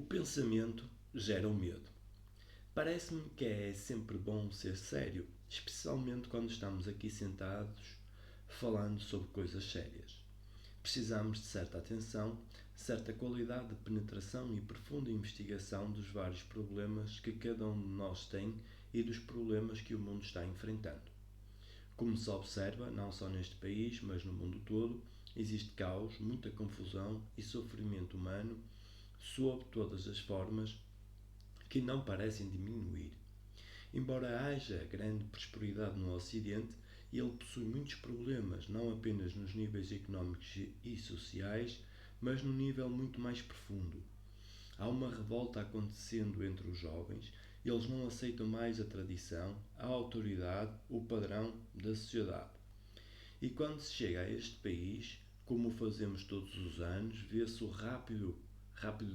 pensamento gera o medo. Parece-me que é sempre bom ser sério, especialmente quando estamos aqui sentados falando sobre coisas sérias. Precisamos de certa atenção, certa qualidade de penetração e profunda investigação dos vários problemas que cada um de nós tem e dos problemas que o mundo está enfrentando. Como se observa, não só neste país, mas no mundo todo, existe caos, muita confusão e sofrimento humano sob todas as formas que não parecem diminuir. Embora haja grande prosperidade no Ocidente, ele possui muitos problemas, não apenas nos níveis económicos e sociais, mas num nível muito mais profundo. Há uma revolta acontecendo entre os jovens, eles não aceitam mais a tradição, a autoridade, o padrão da sociedade. E quando se chega a este país, como o fazemos todos os anos, vê-se o rápido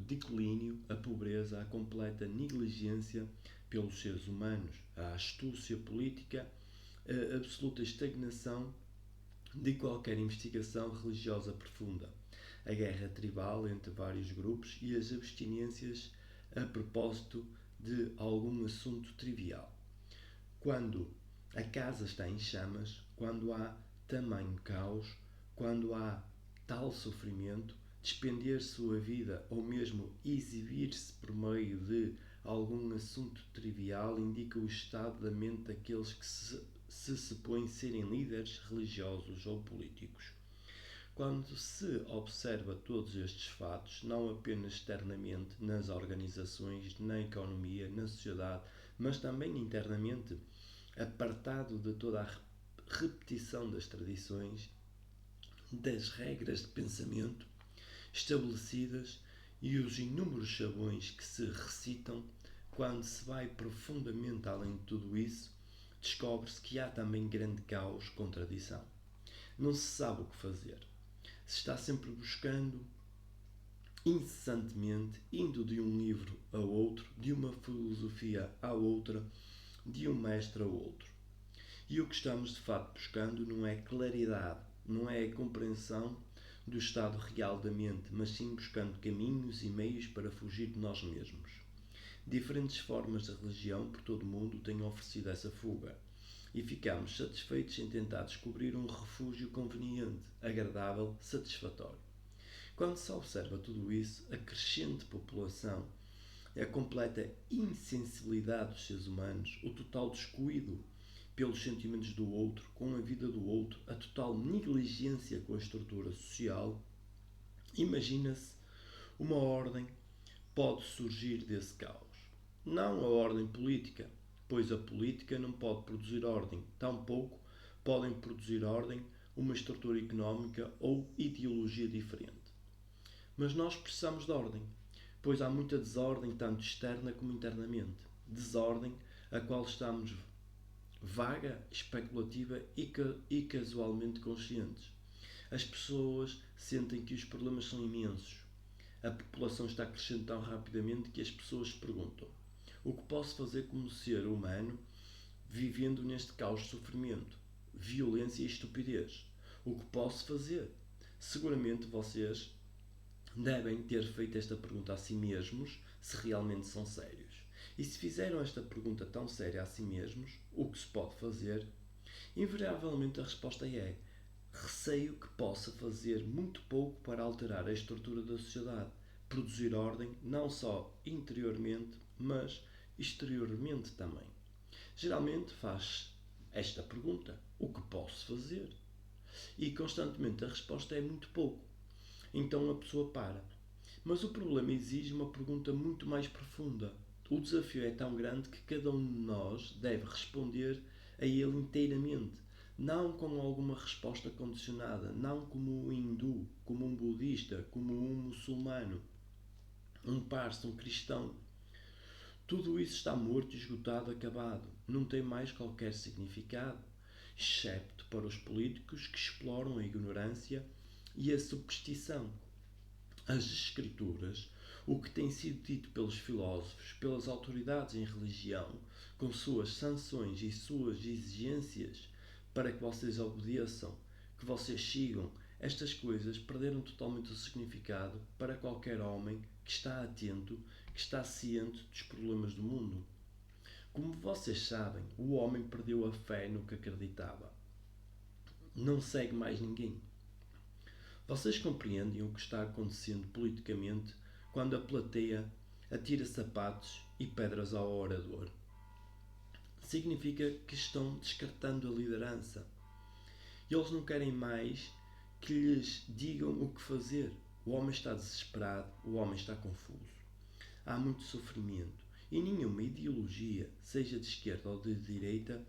declínio, a pobreza, a completa negligência pelos seres humanos, a astúcia política, a absoluta estagnação de qualquer investigação religiosa profunda, a guerra tribal entre vários grupos e as abstinências a propósito de algum assunto trivial. Quando a casa está em chamas, quando há tamanho caos, quando há tal sofrimento, despender sua vida ou mesmo exibir-se por meio de algum assunto trivial indica o estado da mente daqueles que se supõem serem líderes religiosos ou políticos. Quando se observa todos estes fatos, não apenas externamente nas organizações, na economia, na sociedade, mas também internamente, apartado de toda a repetição das tradições, das regras de pensamento estabelecidas e os inúmeros chavões que se recitam, quando se vai profundamente além de tudo isso, descobre-se que há também grande caos, contradição. Não se sabe o que fazer. Se está sempre buscando, incessantemente, indo de um livro a outro, de uma filosofia a outra, de um mestre a outro. E o que estamos de facto buscando não é claridade, não é a compreensão do estado real da mente, mas sim buscando caminhos e meios para fugir de nós mesmos. Diferentes formas de religião por todo o mundo têm oferecido essa fuga e ficamos satisfeitos em tentar descobrir um refúgio conveniente, agradável, satisfatório. Quando se observa tudo isso, a crescente população, a completa insensibilidade dos seres humanos, o total descuido pelos sentimentos do outro, com a vida do outro, a total negligência com a estrutura social, imagina-se uma ordem pode surgir desse caos. Não a ordem política, pois a política não pode produzir ordem, tampouco podem produzir ordem uma estrutura económica ou ideologia diferente. Mas nós precisamos de ordem, pois há muita desordem, tanto externa como internamente. Desordem a qual estamos vaga, especulativa e casualmente conscientes. As pessoas sentem que os problemas são imensos. A população está crescendo tão rapidamente que as pessoas se perguntam: o que posso fazer como ser humano vivendo neste caos de sofrimento, violência e estupidez? O que posso fazer? Seguramente vocês devem ter feito esta pergunta a si mesmos, se realmente são sérios. E se fizeram esta pergunta tão séria a si mesmos, o que se pode fazer? Invariavelmente a resposta é: receio que possa fazer muito pouco para alterar a estrutura da sociedade, produzir ordem não só interiormente, mas exteriormente também. Geralmente faz esta pergunta: o que posso fazer? E constantemente a resposta é muito pouco. Então a pessoa para. Mas o problema exige uma pergunta muito mais profunda. O desafio é tão grande que cada um de nós deve responder a ele inteiramente, não com alguma resposta condicionada, não como um hindu, como um budista, como um muçulmano, um parsi, um cristão. Tudo isso está morto, esgotado, acabado. Não tem mais qualquer significado, excepto para os políticos que exploram a ignorância e a superstição. As escrituras, o que tem sido dito pelos filósofos, pelas autoridades em religião, com suas sanções e suas exigências para que vocês obedeçam, que vocês sigam Estas coisas perderam totalmente o significado para qualquer homem que está atento, que está ciente dos problemas do mundo. Como vocês sabem, o homem perdeu a fé no que acreditava. Não segue mais ninguém. Vocês compreendem o que está acontecendo politicamente quando a plateia atira sapatos e pedras ao orador? Significa que estão descartando a liderança. Eles não querem mais que lhes digam o que fazer. O homem está desesperado, o homem está confuso. Há muito sofrimento e nenhuma ideologia, seja de esquerda ou de direita,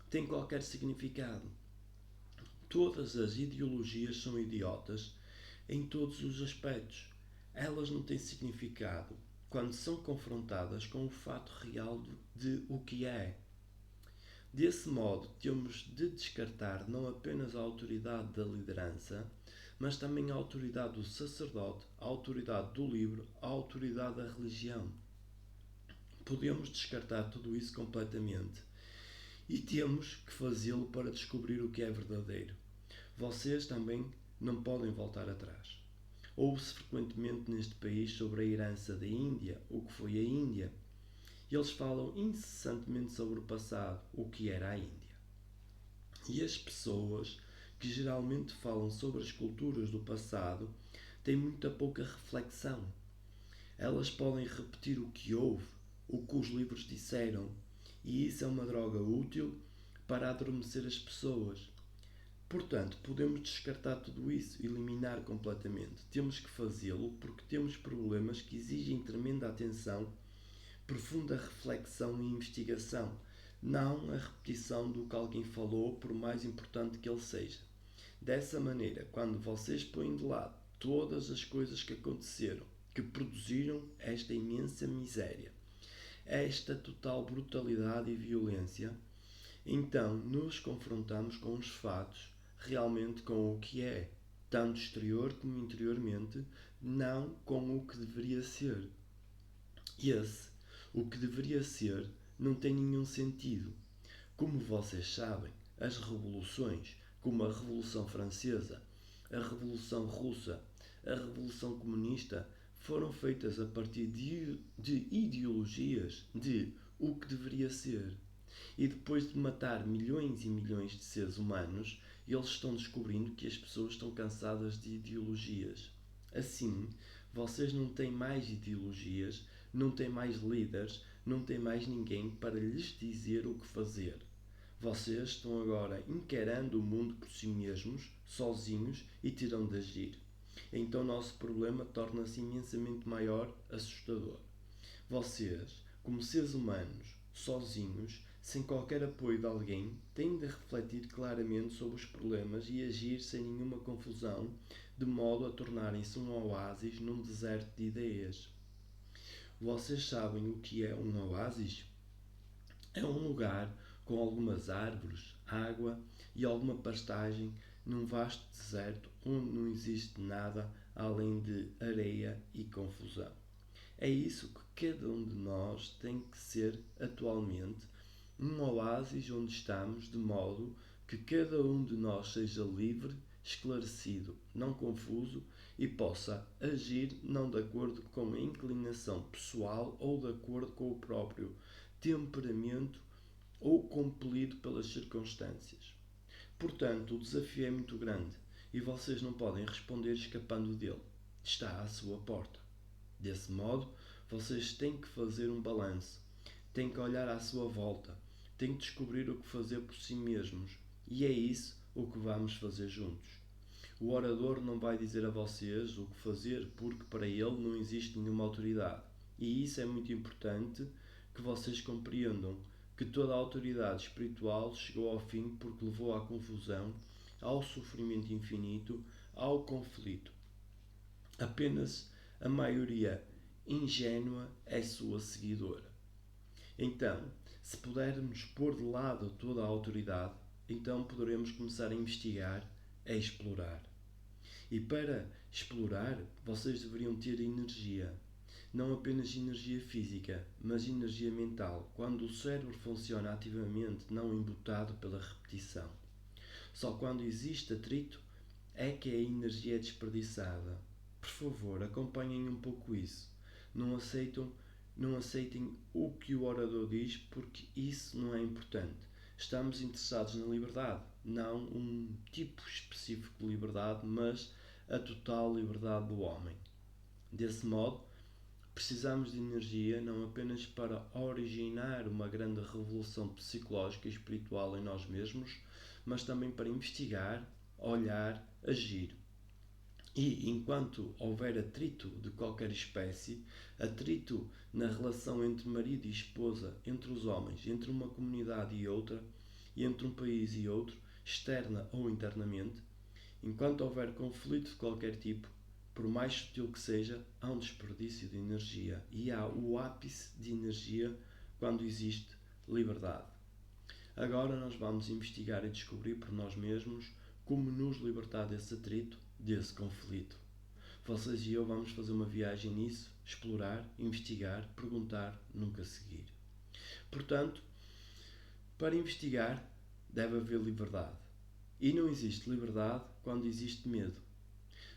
tem qualquer significado. Todas as ideologias são idiotas em todos os aspectos. Elas não têm significado quando são confrontadas com o fato real de o que é. Desse modo, temos de descartar não apenas a autoridade da liderança, mas também a autoridade do sacerdote, a autoridade do livro, a autoridade da religião. Podemos descartar tudo isso completamente e temos que fazê-lo para descobrir o que é verdadeiro. Vocês também não podem voltar atrás. Ouve-se frequentemente neste país sobre a herança da Índia, o que foi a Índia. Eles falam incessantemente sobre o passado, o que era a Índia. E as pessoas que geralmente falam sobre as culturas do passado têm muita pouca reflexão. Elas podem repetir o que houve, o que os livros disseram, e isso é uma droga útil para adormecer as pessoas. Portanto, podemos descartar tudo isso, eliminar completamente. Temos que fazê-lo porque temos problemas que exigem tremenda atenção, profunda reflexão e investigação, não a repetição do que alguém falou, por mais importante que ele seja. Dessa maneira, quando vocês põem de lado todas as coisas que aconteceram, que produziram esta imensa miséria, esta total brutalidade e violência, então nos confrontamos com os fatos, realmente com o que é, tanto exterior como interiormente, não com o que deveria ser. O que deveria ser, não tem nenhum sentido. Como vocês sabem, as revoluções, como a Revolução Francesa, a Revolução Russa, a Revolução Comunista, foram feitas a partir de ideologias de o que deveria ser. E depois de matar milhões e milhões de seres humanos, eles estão descobrindo que as pessoas estão cansadas de ideologias. Assim, vocês não têm mais ideologias, não têm mais líderes, não têm mais ninguém para lhes dizer o que fazer. Vocês estão agora encarando o mundo por si mesmos, sozinhos, e terão de agir. Então o nosso problema torna-se imensamente maior, assustador. Vocês, como seres humanos, sozinhos, sem qualquer apoio de alguém, têm de refletir claramente sobre os problemas e agir sem nenhuma confusão, de modo a tornarem-se um oásis num deserto de ideias. Vocês sabem o que é um oásis? É um lugar com algumas árvores, água e alguma pastagem num vasto deserto onde não existe nada além de areia e confusão. É isso que cada um de nós tem que ser atualmente, um oásis onde estamos, de modo que cada um de nós seja livre, esclarecido, não confuso e possa agir não de acordo com a inclinação pessoal ou de acordo com o próprio temperamento ou compelido pelas circunstâncias. Portanto, o desafio é muito grande e vocês não podem responder escapando dele. Está à sua porta. Desse modo, vocês têm que fazer um balanço, têm que olhar à sua volta, têm que descobrir o que fazer por si mesmos. E é isso o que vamos fazer juntos. O orador não vai dizer a vocês o que fazer porque para ele não existe nenhuma autoridade. E isso é muito importante que vocês compreendam, que toda a autoridade espiritual chegou ao fim porque levou à confusão, ao sofrimento infinito, ao conflito. Apenas a maioria ingênua é sua seguidora. Então, se pudermos pôr de lado toda a autoridade, então poderemos começar a investigar, a explorar. E para explorar, vocês deveriam ter energia. Não apenas energia física, mas energia mental, quando o cérebro funciona ativamente, não embotado pela repetição. Só quando existe atrito é que a energia é desperdiçada. Por favor, acompanhem um pouco isso. Não aceitem o que o orador diz, porque isso não é importante. Estamos interessados na liberdade, não um tipo específico de liberdade, mas a total liberdade do homem. Desse modo, precisamos de energia não apenas para originar uma grande revolução psicológica e espiritual em nós mesmos, mas também para investigar, olhar, agir. E enquanto houver atrito de qualquer espécie, atrito na relação entre marido e esposa, entre os homens, entre uma comunidade e outra, e entre um país e outro, externa ou internamente, enquanto houver conflito de qualquer tipo, por mais sutil que seja, há um desperdício de energia e há o ápice de energia quando existe liberdade. Agora nós vamos investigar e descobrir por nós mesmos como nos libertar desse atrito, desse conflito. Vocês e eu vamos fazer uma viagem nisso, explorar, investigar, perguntar, nunca seguir. Portanto, para investigar deve haver liberdade. E não existe liberdade quando existe medo.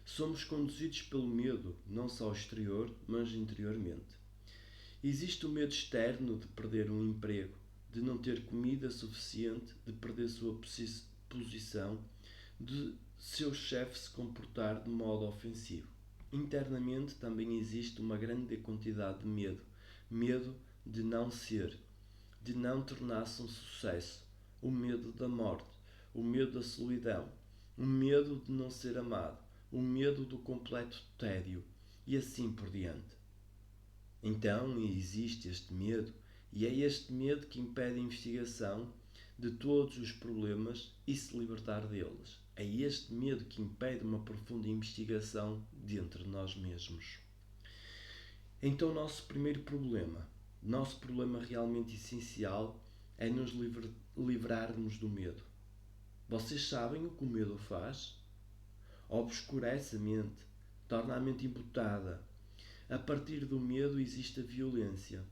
Somos conduzidos pelo medo, não só exterior, mas interiormente. Existe o medo externo de perder um emprego, de não ter comida suficiente, de perder sua posição, de seu chefe se comportar de modo ofensivo. Internamente também existe uma grande quantidade de medo. Medo de não ser, de não tornar-se um sucesso, o medo da morte, o medo da solidão, o medo de não ser amado, o medo do completo tédio e assim por diante. Então existe este medo, e é este medo que impede a investigação de todos os problemas e se libertar deles. É este medo que impede uma profunda investigação dentro de nós mesmos. Então, nosso problema realmente essencial é nos livrarmos do medo. Vocês sabem o que o medo faz? Obscurece a mente, torna a mente embotada. A partir do medo existe a violência.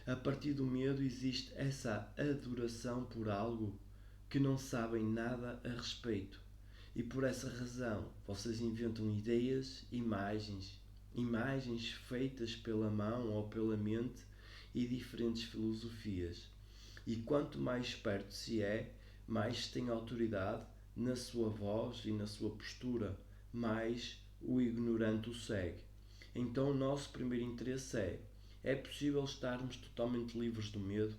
A partir do medo existe essa adoração por algo que não sabem nada a respeito. E por essa razão vocês inventam ideias, imagens feitas pela mão ou pela mente e diferentes filosofias. E quanto mais perto se é, mais se tem autoridade na sua voz e na sua postura, mais o ignorante o segue. Então o nosso primeiro interesse é possível estarmos totalmente livres do medo?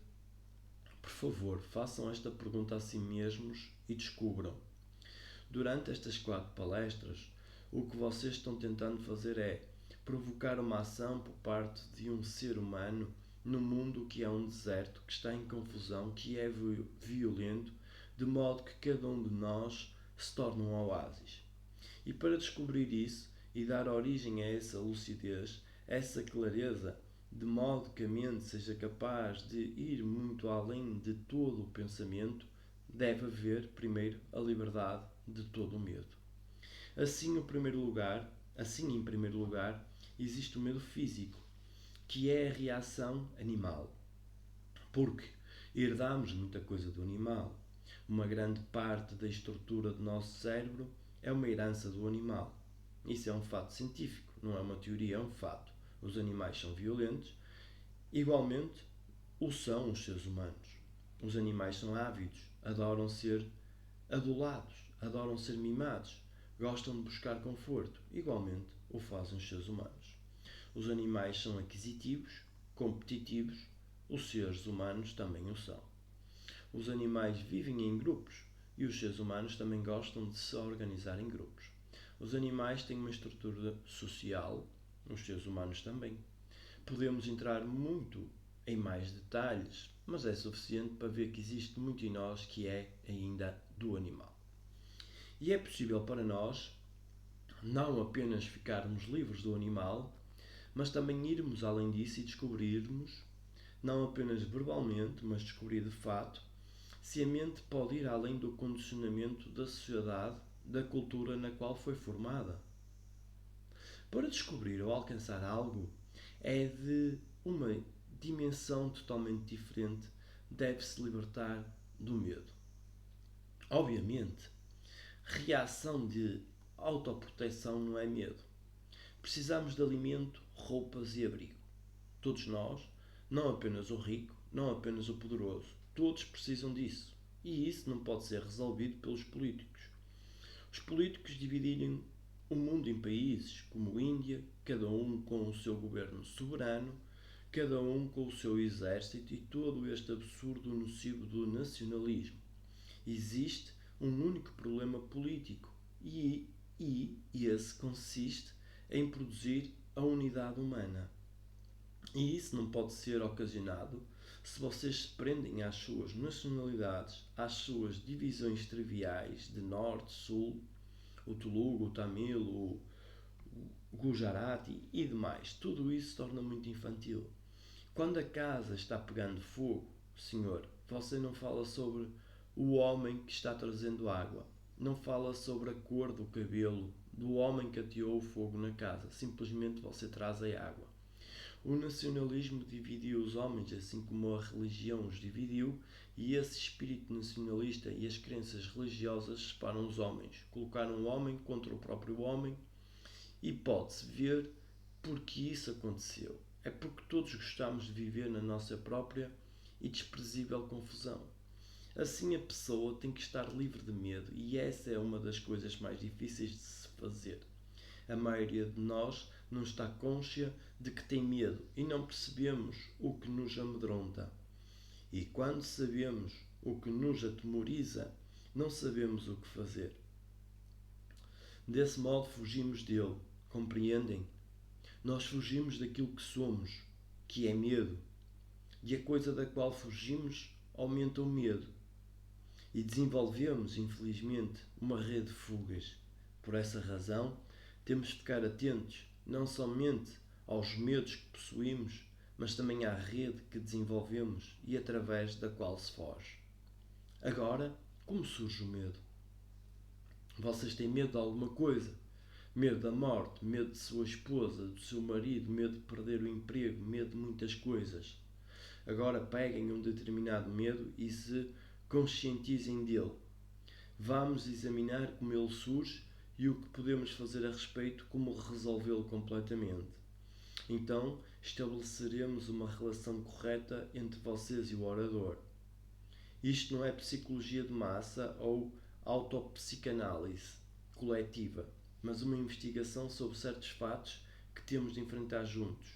Por favor, façam esta pergunta a si mesmos e descubram. Durante estas 4 palestras, o que vocês estão tentando fazer é provocar uma ação por parte de um ser humano no mundo que é um deserto, que está em confusão, que é violento, de modo que cada um de nós se torna um oásis. E para descobrir isso e dar origem a essa lucidez, essa clareza, de modo que a mente seja capaz de ir muito além de todo o pensamento, deve haver, primeiro, a liberdade de todo o medo. Assim, em primeiro lugar, existe o medo físico, que é a reação animal. Porque herdamos muita coisa do animal. Uma grande parte da estrutura do nosso cérebro é uma herança do animal. Isso é um fato científico, não é uma teoria, é um fato. Os animais são violentos, igualmente o são os seres humanos. Os animais são ávidos, adoram ser adulados, adoram ser mimados, gostam de buscar conforto, igualmente o fazem os seres humanos. Os animais são aquisitivos, competitivos, os seres humanos também o são. Os animais vivem em grupos e os seres humanos também gostam de se organizar em grupos. Os animais têm uma estrutura social, os seres humanos também. Podemos entrar muito em mais detalhes, mas é suficiente para ver que existe muito em nós que é ainda do animal. E é possível para nós não apenas ficarmos livres do animal, mas também irmos além disso e descobrirmos, não apenas verbalmente, mas descobrir de fato, se a mente pode ir além do condicionamento da sociedade, da cultura na qual foi formada. Para descobrir ou alcançar algo, é de uma dimensão totalmente diferente, deve-se libertar do medo. Obviamente, reação de autoproteção não é medo. Precisamos de alimento, roupas e abrigo. Todos nós, não apenas o rico, não apenas o poderoso, todos precisam disso. E isso não pode ser resolvido pelos políticos. Os políticos dividirem o mundo em países como Índia, cada um com o seu governo soberano, cada um com o seu exército e todo este absurdo nocivo do nacionalismo. Existe um único problema político e esse consiste em produzir a unidade humana. E isso não pode ser ocasionado se vocês se prendem às suas nacionalidades, às suas divisões triviais de norte, sul, o Telugu, o Tamil, o Gujarati e demais. Tudo isso se torna muito infantil. Quando a casa está pegando fogo, senhor, você não fala sobre o homem que está trazendo água. Não fala sobre a cor do cabelo do homem que ateou o fogo na casa. Simplesmente você traz a água. O nacionalismo dividiu os homens, assim como a religião os dividiu, e esse espírito nacionalista e as crenças religiosas separam os homens. Colocaram o homem contra o próprio homem e pode-se ver porque isso aconteceu. É porque todos gostamos de viver na nossa própria e desprezível confusão. Assim a pessoa tem que estar livre de medo e essa é uma das coisas mais difíceis de se fazer. A maioria de nós não está consciente de que tem medo e não percebemos o que nos amedronta. E quando sabemos o que nos atemoriza, não sabemos o que fazer. Desse modo fugimos dele, compreendem? Nós fugimos daquilo que somos, que é medo. E a coisa da qual fugimos aumenta o medo. E desenvolvemos, infelizmente, uma rede de fugas. Por essa razão, temos de ficar atentos não somente aos medos que possuímos, mas também à rede que desenvolvemos e através da qual se foge. Agora, como surge o medo? Vocês têm medo de alguma coisa? Medo da morte, medo de sua esposa, do seu marido, medo de perder o emprego, medo de muitas coisas. Agora peguem um determinado medo e se conscientizem dele. Vamos examinar como ele surge e o que podemos fazer a respeito, como resolvê-lo completamente. Então, estabeleceremos uma relação correta entre vocês e o orador. Isto não é psicologia de massa ou autopsicanálise coletiva, mas uma investigação sobre certos fatos que temos de enfrentar juntos.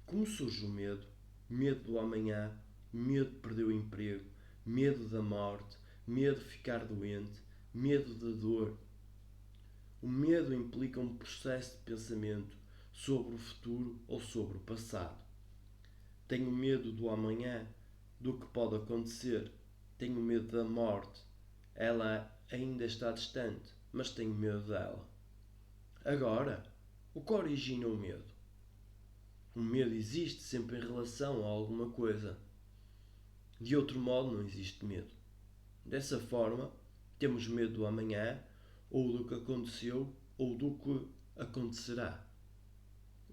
Como surge o medo? Medo do amanhã, medo de perder o emprego, medo da morte, medo de ficar doente, medo da dor. O medo implica um processo de pensamento sobre o futuro ou sobre o passado. Tenho medo do amanhã, do que pode acontecer. Tenho medo da morte. Ela ainda está distante, mas tenho medo dela. Agora, o que origina o medo? O medo existe sempre em relação a alguma coisa. De outro modo, não existe medo. Dessa forma, temos medo do amanhã, ou do que aconteceu, ou do que acontecerá.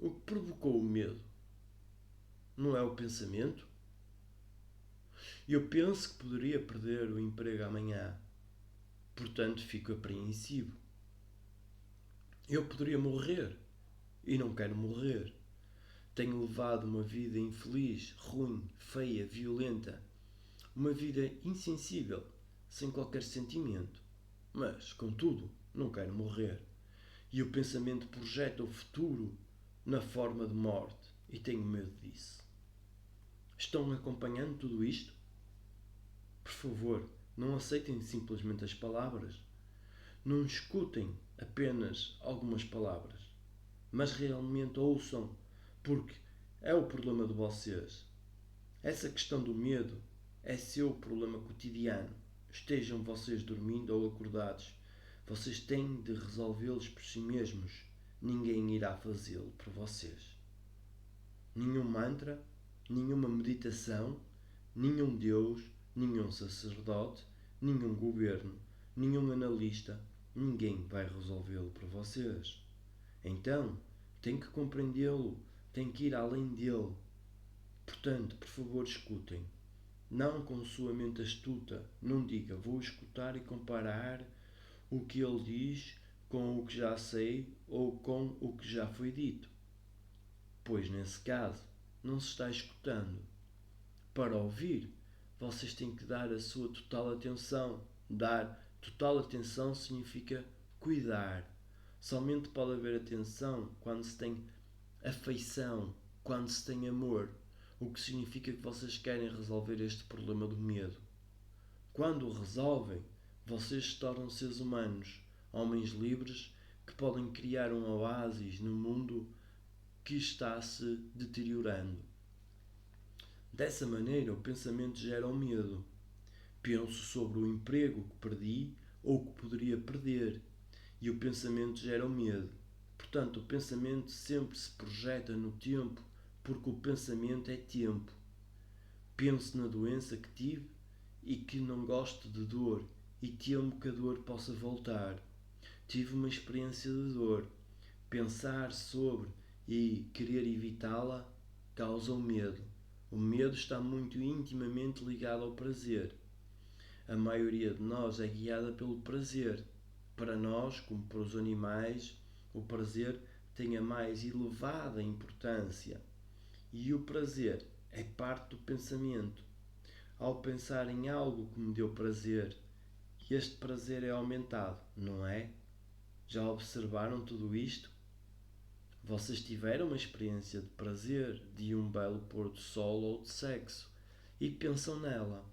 O que provocou o medo? Não é o pensamento? Eu penso que poderia perder o emprego amanhã, portanto fico apreensivo. Eu poderia morrer e não quero morrer. Tenho levado uma vida infeliz, ruim, feia, violenta. Uma vida insensível, sem qualquer sentimento. Mas, contudo, não quero morrer. E o pensamento projeta o futuro na forma de morte e tenho medo disso. Estão acompanhando tudo isto? Por favor, não aceitem simplesmente as palavras. Não escutem apenas algumas palavras, mas realmente ouçam, porque é o problema de vocês. Essa questão do medo é seu problema cotidiano. Estejam vocês dormindo ou acordados, vocês têm de resolvê-los por si mesmos. Ninguém irá fazê-lo por vocês. Nenhum mantra, nenhuma meditação, nenhum Deus, nenhum sacerdote, nenhum governo, nenhum analista, ninguém vai resolvê-lo por vocês. Então, tem que compreendê-lo, tem que ir além dele. Portanto, por favor, escutem. Não com sua mente astuta. Não diga, vou escutar e comparar o que ele diz com o que já sei ou com o que já foi dito, pois nesse caso não se está escutando. Para ouvir, vocês têm que dar a sua total atenção. Dar total atenção significa cuidar. Somente pode haver atenção quando se tem afeição, quando se tem amor, o que significa que vocês querem resolver este problema do medo. Quando o resolvem, vocês se tornam seres humanos, homens livres que podem criar um oásis no mundo que está se deteriorando. Dessa maneira, o pensamento gera o medo. Penso sobre o emprego que perdi ou que poderia perder, e o pensamento gera o medo. Portanto, o pensamento sempre se projeta no tempo, porque o pensamento é tempo. Penso na doença que tive e que não gosto de dor, e temo que a dor possa voltar. Tive uma experiência de dor. Pensar sobre e querer evitá-la causa o medo. O medo está muito intimamente ligado ao prazer. A maioria de nós é guiada pelo prazer. Para nós, como para os animais, o prazer tem a mais elevada importância. E o prazer é parte do pensamento. Ao pensar em algo que me deu prazer, este prazer é aumentado, não é? Já observaram tudo isto? Vocês tiveram uma experiência de prazer, de um belo pôr do sol ou de sexo, e pensam nela.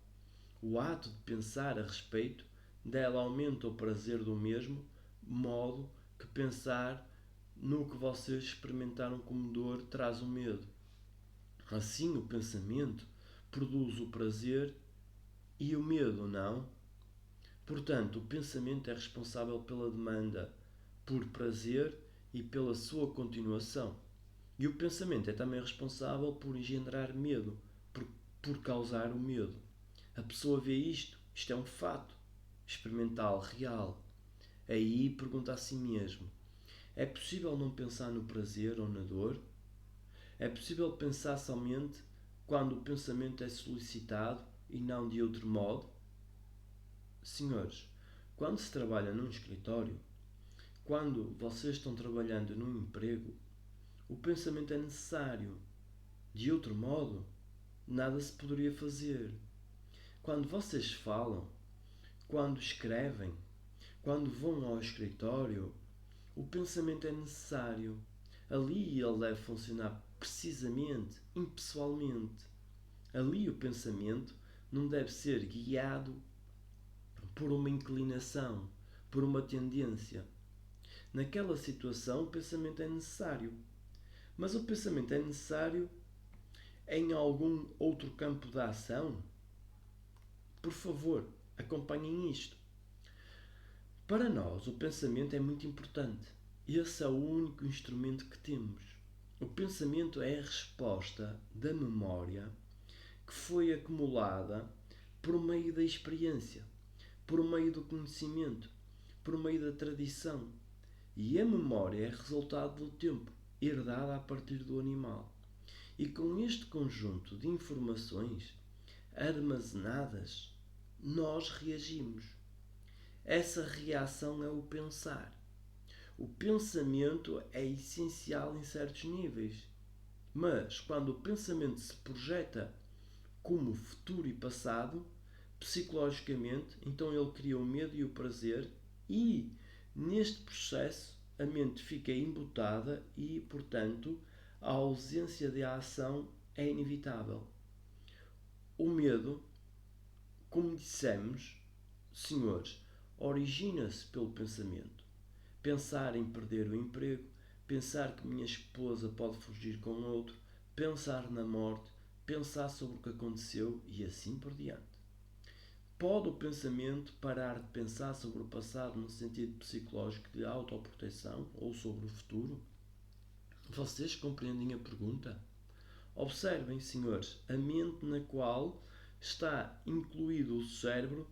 O ato de pensar a respeito dela aumenta o prazer do mesmo modo que pensar no que vocês experimentaram como dor traz o medo. Assim, o pensamento produz o prazer e o medo, não? Portanto, o pensamento é responsável pela demanda por prazer e pela sua continuação. E o pensamento é também responsável por engendrar medo, por causar o medo. A pessoa vê isto é um fato experimental, real. Aí pergunta a si mesmo: é possível não pensar no prazer ou na dor? É possível pensar somente quando o pensamento é solicitado e não de outro modo? Senhores, quando se trabalha num escritório, quando vocês estão trabalhando num emprego, o pensamento é necessário. De outro modo, nada se poderia fazer. Quando vocês falam, quando escrevem, quando vão ao escritório, o pensamento é necessário. Ali ele deve funcionar precisamente, impessoalmente. Ali o pensamento não deve ser guiado por uma inclinação, por uma tendência. Naquela situação, o pensamento é necessário. Mas o pensamento é necessário em algum outro campo de ação? Por favor, acompanhem isto. Para nós, o pensamento é muito importante. Esse é o único instrumento que temos. O pensamento é a resposta da memória que foi acumulada por meio da experiência, por meio do conhecimento, por meio da tradição. E a memória é resultado do tempo, herdada a partir do animal. E com este conjunto de informações armazenadas, nós reagimos. Essa reação é o pensar. O pensamento é essencial em certos níveis. Mas quando o pensamento se projeta como futuro e passado, psicologicamente, então ele cria o medo e o prazer e, neste processo, a mente fica embotada e, portanto, a ausência de ação é inevitável. O medo, como dissemos, senhores, origina-se pelo pensamento. Pensar em perder o emprego, pensar que minha esposa pode fugir com outro, pensar na morte, pensar sobre o que aconteceu e assim por diante. Pode o pensamento parar de pensar sobre o passado no sentido psicológico de autoproteção ou sobre o futuro? Vocês compreendem a pergunta? Observem, senhores, a mente na qual está incluído o cérebro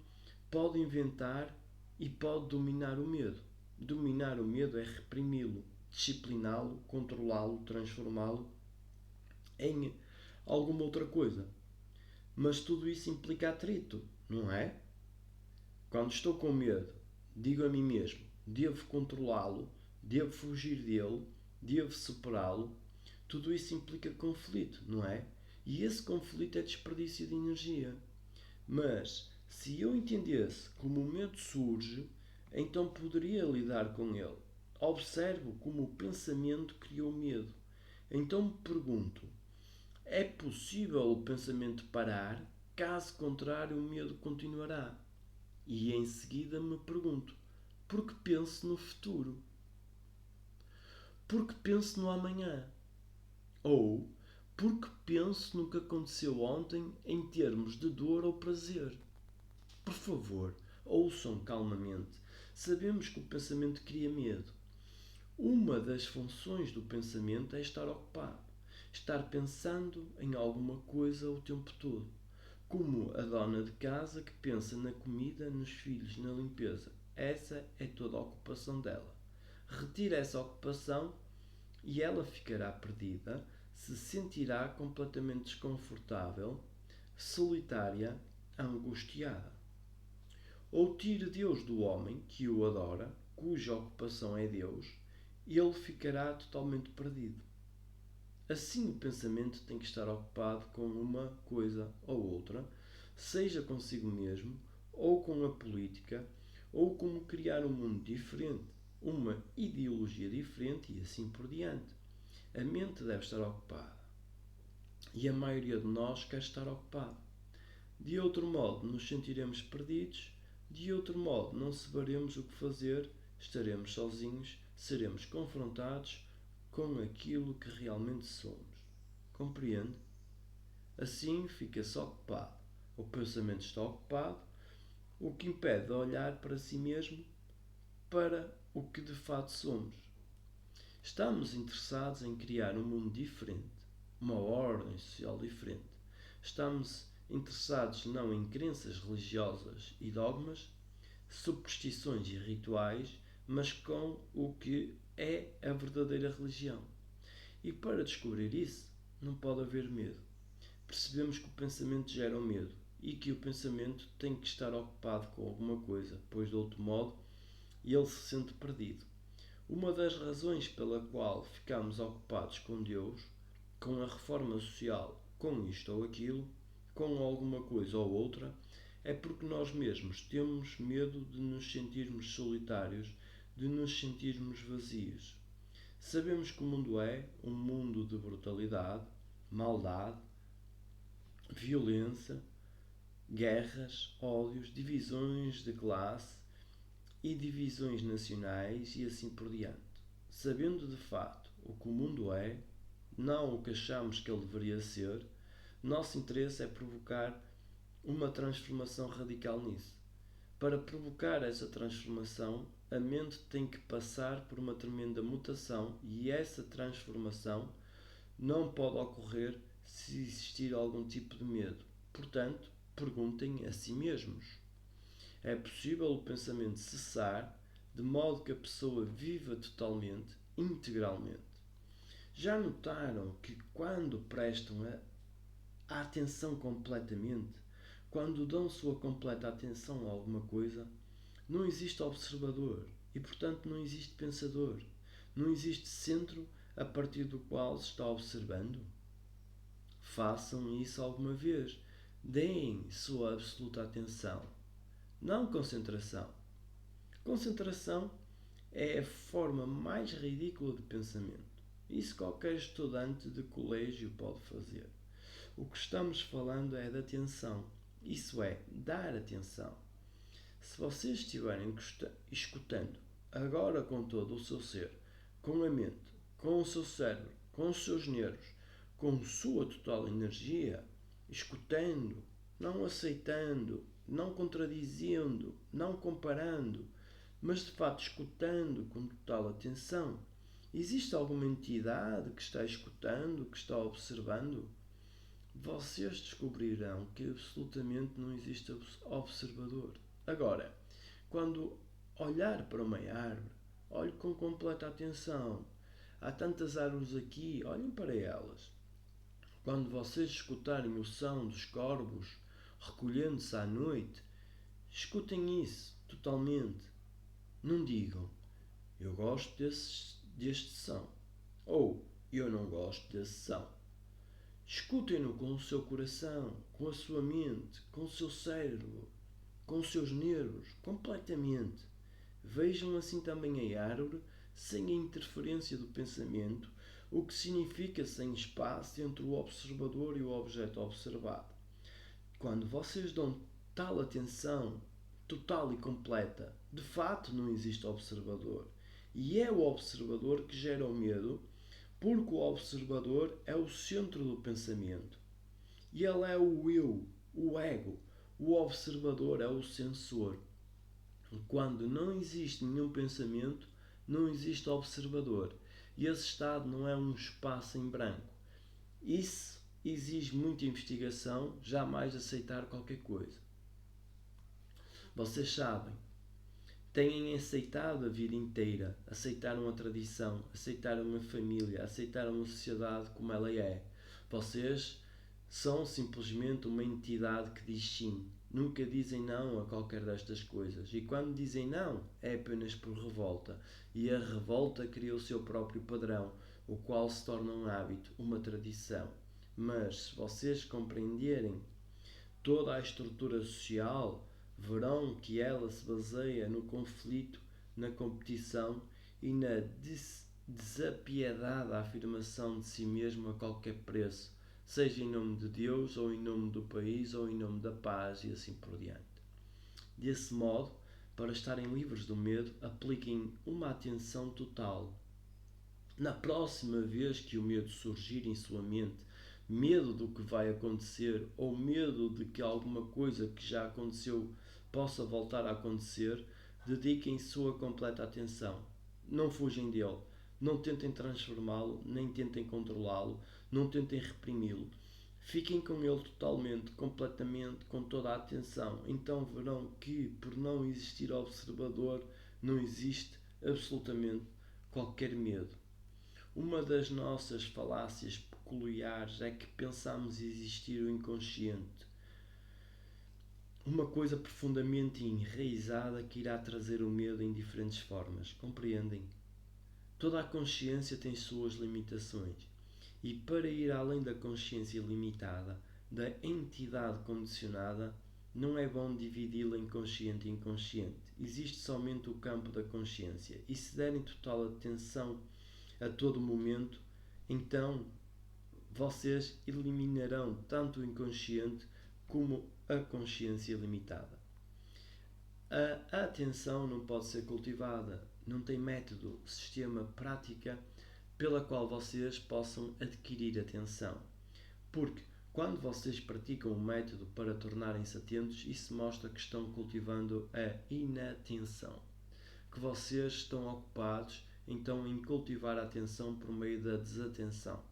pode inventar e pode dominar o medo. Dominar o medo é reprimi-lo, discipliná-lo, controlá-lo, transformá-lo em alguma outra coisa. Mas tudo isso implica atrito, não é? Quando estou com medo Digo a mim mesmo: devo controlá-lo, devo fugir dele, devo superá-lo. Tudo isso implica conflito, não é? E esse conflito é desperdício de energia. Mas, se eu entendesse como o medo surge, então poderia lidar com ele. Observo como o pensamento criou medo. Então me pergunto: é possível o pensamento parar? Caso contrário, o medo continuará. E em seguida me pergunto: por que penso no futuro? Por que penso no amanhã? Ou por que penso no que aconteceu ontem em termos de dor ou prazer? Por favor, ouçam calmamente. Sabemos que o pensamento cria medo. Uma das funções do pensamento é estar ocupado, estar pensando em alguma coisa o tempo todo. Como a dona de casa que pensa na comida, nos filhos, na limpeza. Essa é toda a ocupação dela. Retira essa ocupação e ela ficará perdida, se sentirá completamente desconfortável, solitária, angustiada. Ou tire Deus do homem, que o adora, cuja ocupação é Deus, ele ficará totalmente perdido. Assim, o pensamento tem que estar ocupado com uma coisa ou outra, seja consigo mesmo, ou com a política, ou como criar um mundo diferente, uma ideologia diferente e assim por diante. A mente deve estar ocupada. E a maioria de nós quer estar ocupado. De outro modo, nos sentiremos perdidos, de outro modo, não saberemos o que fazer, estaremos sozinhos, seremos confrontados com aquilo que realmente somos. Compreende? Assim fica-se ocupado. O pensamento está ocupado, o que impede de olhar para si mesmo, para o que de fato somos. Estamos interessados em criar um mundo diferente, uma ordem social diferente. Estamos interessados não em crenças religiosas e dogmas, superstições e rituais, mas com o que é a verdadeira religião. E para descobrir isso, não pode haver medo. Percebemos que o pensamento gera o medo e que o pensamento tem que estar ocupado com alguma coisa, pois de outro modo ele se sente perdido. Uma das razões pela qual ficamos ocupados com Deus, com a reforma social, com isto ou aquilo, com alguma coisa ou outra, é porque nós mesmos temos medo de nos sentirmos solitários, de nos sentirmos vazios. Sabemos que o mundo é um mundo de brutalidade, maldade, violência, guerras, ódios, divisões de classe e divisões nacionais e assim por diante. Sabendo de facto o que o mundo é, não o que achamos que ele deveria ser, nosso interesse é provocar uma transformação radical nisso. Para provocar essa transformação, a mente tem que passar por uma tremenda mutação e essa transformação não pode ocorrer se existir algum tipo de medo. Portanto, perguntem a si mesmos: é possível o pensamento cessar de modo que a pessoa viva totalmente, integralmente? Já notaram que quando prestam a atenção completamente, quando dão sua completa atenção a alguma coisa, não existe observador e, portanto, não existe pensador. Não existe centro a partir do qual se está observando? Façam isso alguma vez. Deem sua absoluta atenção. Não concentração. Concentração é a forma mais ridícula de pensamento. Isso qualquer estudante de colégio pode fazer. O que estamos falando é de atenção. Isso é, dar atenção. Se vocês estiverem escutando agora com todo o seu ser, com a mente, com o seu cérebro, com os seus nervos, com sua total energia, escutando, não aceitando, não contradizendo, não comparando, mas de fato escutando com total atenção, existe alguma entidade que está escutando, que está observando? Vocês descobrirão que absolutamente não existe observador. Agora, quando olhar para uma árvore, olhe com completa atenção. Há tantas árvores aqui, olhem para elas. Quando vocês escutarem o som dos corvos recolhendo-se à noite, escutem isso totalmente. Não digam, eu gosto deste som, ou eu não gosto desse som. Escutem-no com o seu coração, com a sua mente, com o seu cérebro, com os seus nervos, completamente. Vejam assim também a árvore, sem a interferência do pensamento, o que significa sem espaço entre o observador e o objeto observado. Quando vocês dão tal atenção total e completa, de fato não existe observador. E é o observador que gera o medo, porque o observador é o centro do pensamento. E ele é o eu, o ego. O observador é o sensor. Quando não existe nenhum pensamento, não existe observador. E esse estado não é um espaço em branco. Isso exige muita investigação, jamais aceitar qualquer coisa. Vocês sabem, têm aceitado a vida inteira, aceitaram a tradição, aceitaram a família, aceitaram a sociedade como ela é. Vocês são simplesmente uma entidade que diz sim. Nunca dizem não a qualquer destas coisas. E quando dizem não, é apenas por revolta. E a revolta cria o seu próprio padrão, o qual se torna um hábito, uma tradição. Mas se vocês compreenderem toda a estrutura social, verão que ela se baseia no conflito, na competição e na desapiedada afirmação de si mesmo a qualquer preço, seja em nome de Deus, ou em nome do país, ou em nome da paz e assim por diante. Desse modo, para estarem livres do medo, apliquem uma atenção total. Na próxima vez que o medo surgir em sua mente, medo do que vai acontecer ou medo de que alguma coisa que já aconteceu possa voltar a acontecer, dediquem sua completa atenção. Não fugem dele, não tentem transformá-lo, nem tentem controlá-lo, não tentem reprimi-lo. Fiquem com ele totalmente, completamente, com toda a atenção. Então verão que, por não existir observador, não existe absolutamente qualquer medo. Uma das nossas falácias peculiares é que pensamos existir o inconsciente, uma coisa profundamente enraizada que irá trazer o medo em diferentes formas. Compreendem? Toda a consciência tem suas limitações, e para ir além da consciência limitada, da entidade condicionada, não é bom dividi-la em consciente e inconsciente. Existe somente o campo da consciência, e se derem total atenção a todo momento, então vocês eliminarão tanto o inconsciente como a consciência limitada. A atenção não pode ser cultivada, não tem método, sistema, prática pela qual vocês possam adquirir atenção. Porque quando vocês praticam um método para tornarem-se atentos, isso mostra que estão cultivando a inatenção, que vocês estão ocupados então em cultivar a atenção por meio da desatenção.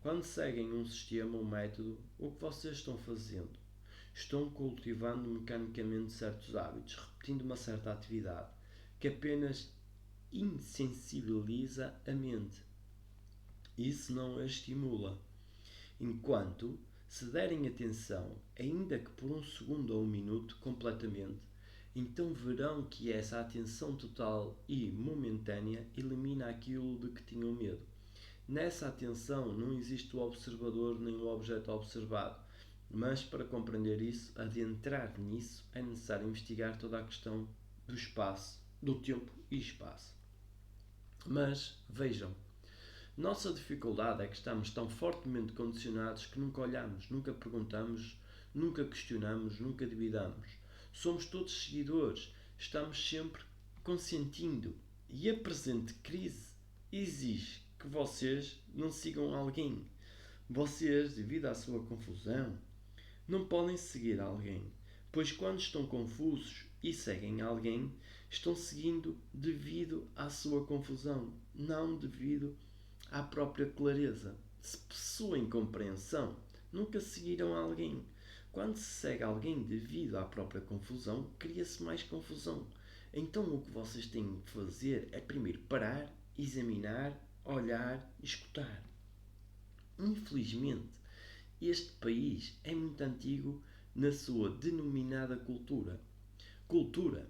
Quando seguem um sistema, um método, o que vocês estão fazendo? Estão cultivando mecanicamente certos hábitos, repetindo uma certa atividade, que apenas insensibiliza a mente. Isso não a estimula. Enquanto, se derem atenção, ainda que por um segundo ou um minuto, completamente, então verão que essa atenção total e momentânea elimina aquilo de que tinham medo. Nessa atenção não existe o observador nem o objeto observado, mas para compreender isso, adentrar nisso, é necessário investigar toda a questão do espaço, do tempo e espaço. Mas, vejam, nossa dificuldade é que estamos tão fortemente condicionados que nunca olhamos, nunca perguntamos, nunca questionamos, nunca duvidamos. Somos todos seguidores, estamos sempre consentindo. E a presente crise exige que vocês não sigam alguém. Vocês, devido à sua confusão, não podem seguir alguém, pois quando estão confusos e seguem alguém, estão seguindo devido à sua confusão, não devido à própria clareza. Se possuem compreensão, nunca seguirão alguém. Quando se segue alguém devido à própria confusão, cria-se mais confusão. Então o que vocês têm que fazer é primeiro parar, examinar, olhar e escutar. Infelizmente, este país é muito antigo na sua denominada cultura. Cultura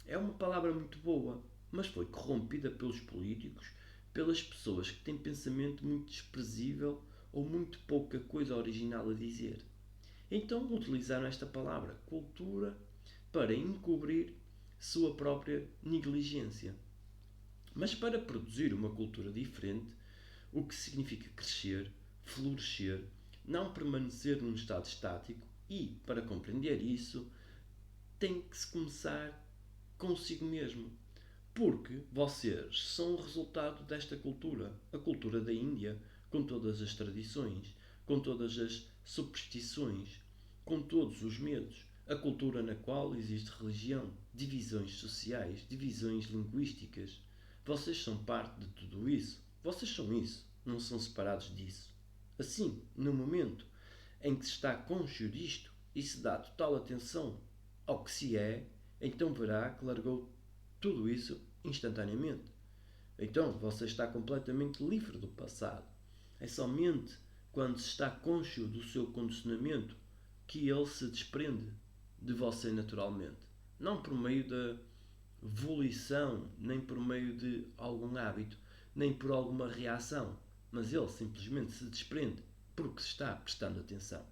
É uma palavra muito boa, mas foi corrompida pelos políticos, pelas pessoas que têm pensamento muito desprezível ou muito pouca coisa original a dizer. Então utilizaram esta palavra, cultura, para encobrir sua própria negligência. Mas para produzir uma cultura diferente, o que significa crescer, florescer, não permanecer num estado estático e, para compreender isso, tem que se começar consigo mesmo. Porque vocês são o resultado desta cultura, a cultura da Índia, com todas as tradições, com todas as superstições, com todos os medos, a cultura na qual existe religião, divisões sociais, divisões linguísticas. Vocês são parte de tudo isso. Vocês são isso, não são separados disso. Assim, no momento em que se está cônscio disto e se dá total atenção ao que se é, então verá que largou tudo isso instantaneamente. Então você está completamente livre do passado. É somente quando se está cônscio do seu condicionamento que ele se desprende de você naturalmente. Não por meio da volição, nem por meio de algum hábito, nem por alguma reação, mas ele simplesmente se desprende porque se está prestando atenção.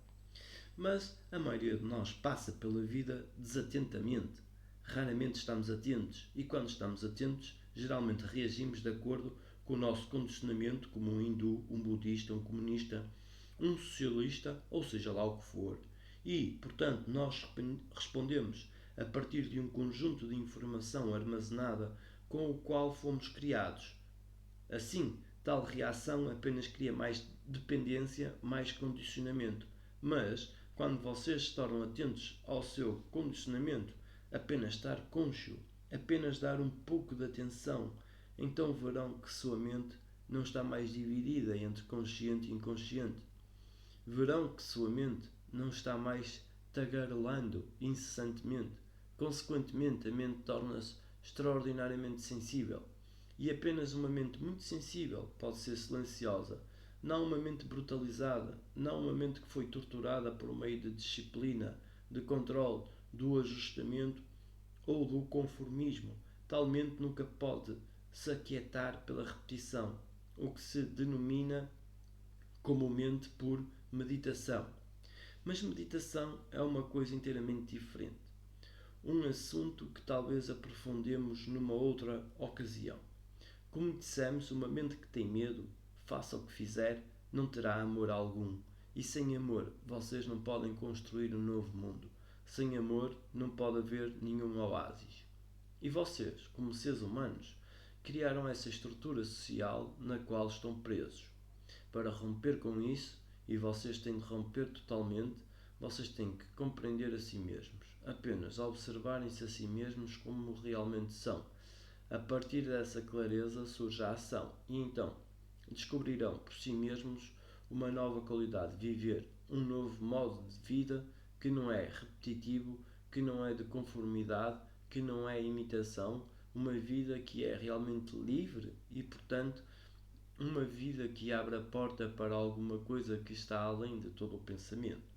Mas a maioria de nós passa pela vida desatentamente. Raramente estamos atentos e, quando estamos atentos, geralmente reagimos de acordo com o nosso condicionamento, como um hindu, um budista, um comunista, um socialista, ou seja lá o que for. E, portanto, nós respondemos a partir de um conjunto de informação armazenada com o qual fomos criados. Assim, tal reação apenas cria mais dependência, mais condicionamento. Mas, quando vocês se tornam atentos ao seu condicionamento, apenas estar cônscio, apenas dar um pouco de atenção, então verão que sua mente não está mais dividida entre consciente e inconsciente. Verão que sua mente não está mais tagarelando incessantemente. Consequentemente, a mente torna-se extraordinariamente sensível. E apenas uma mente muito sensível pode ser silenciosa. Não uma mente brutalizada, não uma mente que foi torturada por meio de disciplina, de controle, do ajustamento ou do conformismo. Tal mente nunca pode se aquietar pela repetição, o que se denomina comumente por meditação. Mas meditação é uma coisa inteiramente diferente. Um assunto que talvez aprofundemos numa outra ocasião. Como dissemos, uma mente que tem medo, faça o que fizer, não terá amor algum. E sem amor, vocês não podem construir um novo mundo. Sem amor, não pode haver nenhum oásis. E vocês, como seres humanos, criaram essa estrutura social na qual estão presos. Para romper com isso, e vocês têm de romper totalmente, vocês têm que compreender a si mesmos. Apenas observarem-se a si mesmos como realmente são. A partir dessa clareza surge a ação e então descobrirão por si mesmos uma nova qualidade de viver, um novo modo de vida que não é repetitivo, que não é de conformidade, que não é imitação, uma vida que é realmente livre e, portanto, uma vida que abre a porta para alguma coisa que está além de todo o pensamento.